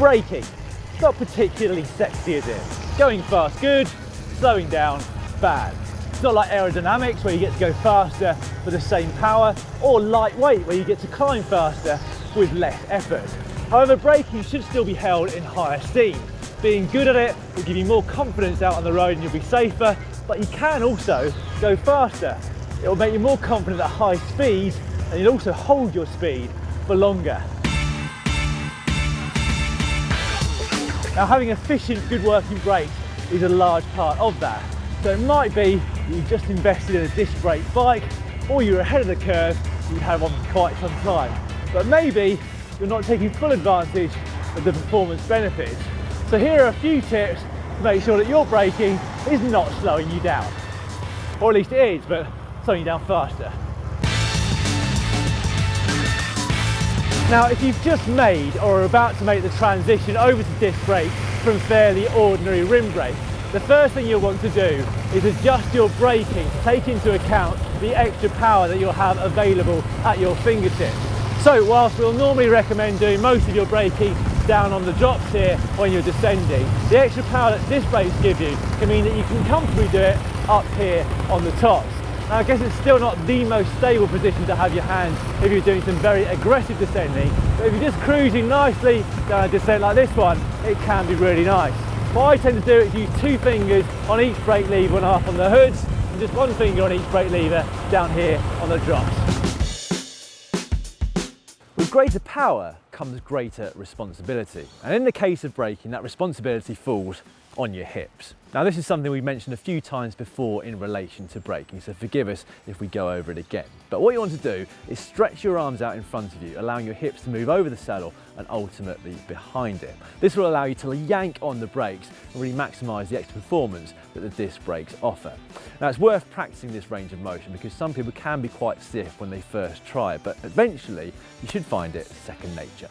Braking, not particularly sexy, is it? Going fast, good. Slowing down, bad. It's not like aerodynamics where you get to go faster for the same power, or lightweight where you get to climb faster with less effort. However, braking should still be held in high esteem. Being good at it will give you more confidence out on the road and you'll be safer, but you can also go faster. It will make you more confident at high speeds, and you'll also hold your speed for longer. Now, having efficient, good working brakes is a large part of that. So it might be that you've just invested in a disc brake bike, or you're ahead of the curve, you've had one for quite some time. But maybe you're not taking full advantage of the performance benefits. So here are a few tips to make sure that your braking is not slowing you down. Or at least it is, but slowing you down faster. Now, if you've just made or are about to make the transition over to disc brakes from fairly ordinary rim brakes, the first thing you'll want to do is adjust your braking to take into account the extra power that you'll have available at your fingertips. So whilst we'll normally recommend doing most of your braking down on the drops here when you're descending, the extra power that disc brakes give you can mean that you can comfortably do it up here on the tops. Now, I guess it's still not the most stable position to have your hands if you're doing some very aggressive descending, but if you're just cruising nicely down a descent like this one, it can be really nice. What I tend to do is use 2 fingers on each brake lever when I'm up on the hoods, and just 1 finger on each brake lever down here on the drops. With greater power comes greater responsibility, and in the case of braking, that responsibility falls on your hips. Now, this is something we've mentioned a few times before in relation to braking, so forgive us if we go over it again. But what you want to do is stretch your arms out in front of you, allowing your hips to move over the saddle and ultimately behind it. This will allow you to yank on the brakes and really maximise the extra performance that the disc brakes offer. Now, it's worth practicing this range of motion because some people can be quite stiff when they first try it, but eventually you should find it second nature.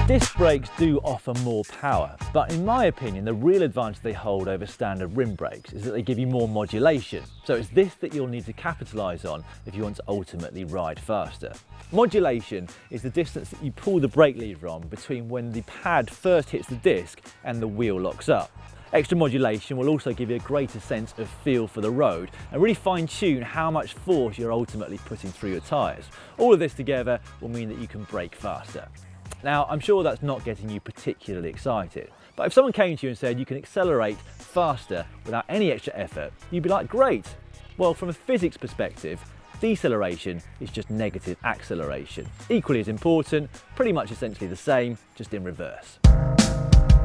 Disc brakes do offer more power, but in my opinion, the real advantage they hold over standard rim brakes is that they give you more modulation. So it's this that you'll need to capitalise on if you want to ultimately ride faster. Modulation is the distance that you pull the brake lever on between when the pad first hits the disc and the wheel locks up. Extra modulation will also give you a greater sense of feel for the road and really fine-tune how much force you're ultimately putting through your tyres. All of this together will mean that you can brake faster. Now, I'm sure that's not getting you particularly excited, but if someone came to you and said you can accelerate faster without any extra effort, you'd be like, great. Well, from a physics perspective, deceleration is just negative acceleration. Equally as important, pretty much essentially the same, just in reverse.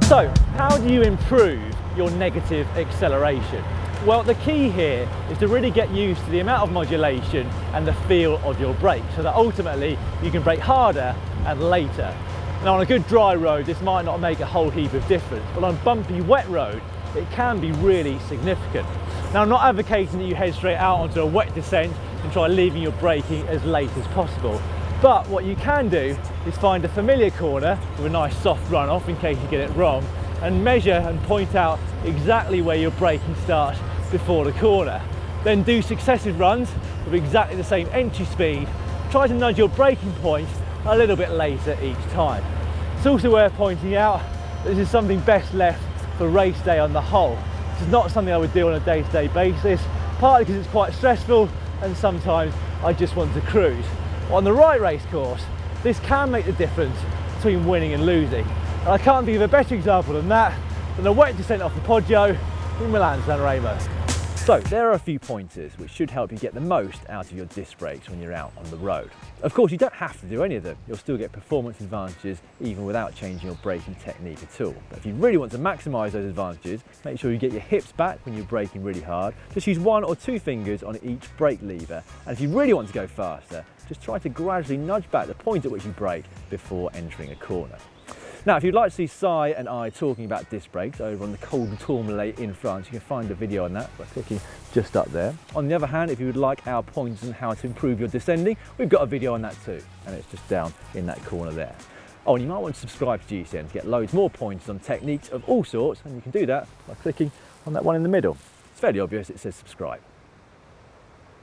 So, how do you improve your negative acceleration? Well, the key here is to really get used to the amount of modulation and the feel of your brake, so that ultimately you can brake harder and later. Now, on a good dry road, this might not make a whole heap of difference, but on a bumpy wet road, it can be really significant. Now, I'm not advocating that you head straight out onto a wet descent and try leaving your braking as late as possible. But what you can do is find a familiar corner with a nice soft runoff in case you get it wrong, and measure and point out exactly where your braking starts before the corner. Then do successive runs with exactly the same entry speed. Try to nudge your braking point a little bit later each time. It's also worth pointing out that this is something best left for race day on the whole. This is not something I would do on a day-to-day basis, partly because it's quite stressful and sometimes I just want to cruise. But on the right race course, this can make the difference between winning and losing. And I can't think of a better example than that than a wet descent off the Poggio in Milan-San Remo. So there are a few pointers which should help you get the most out of your disc brakes when you're out on the road. Of course, you don't have to do any of them. You'll still get performance advantages even without changing your braking technique at all. But if you really want to maximise those advantages, make sure you get your hips back when you're braking really hard. Just use 1 or 2 fingers on each brake lever. And if you really want to go faster, just try to gradually nudge back the point at which you brake before entering a corner. Now, if you'd like to see Si and I talking about disc brakes over on the Col du Tourmalet in France, you can find a video on that by clicking just up there. On the other hand, if you would like our pointers on how to improve your descending, we've got a video on that too, and it's just down in that corner there. Oh, and you might want to subscribe to GCN to get loads more pointers on techniques of all sorts, and you can do that by clicking on that one in the middle. It's fairly obvious, it says subscribe.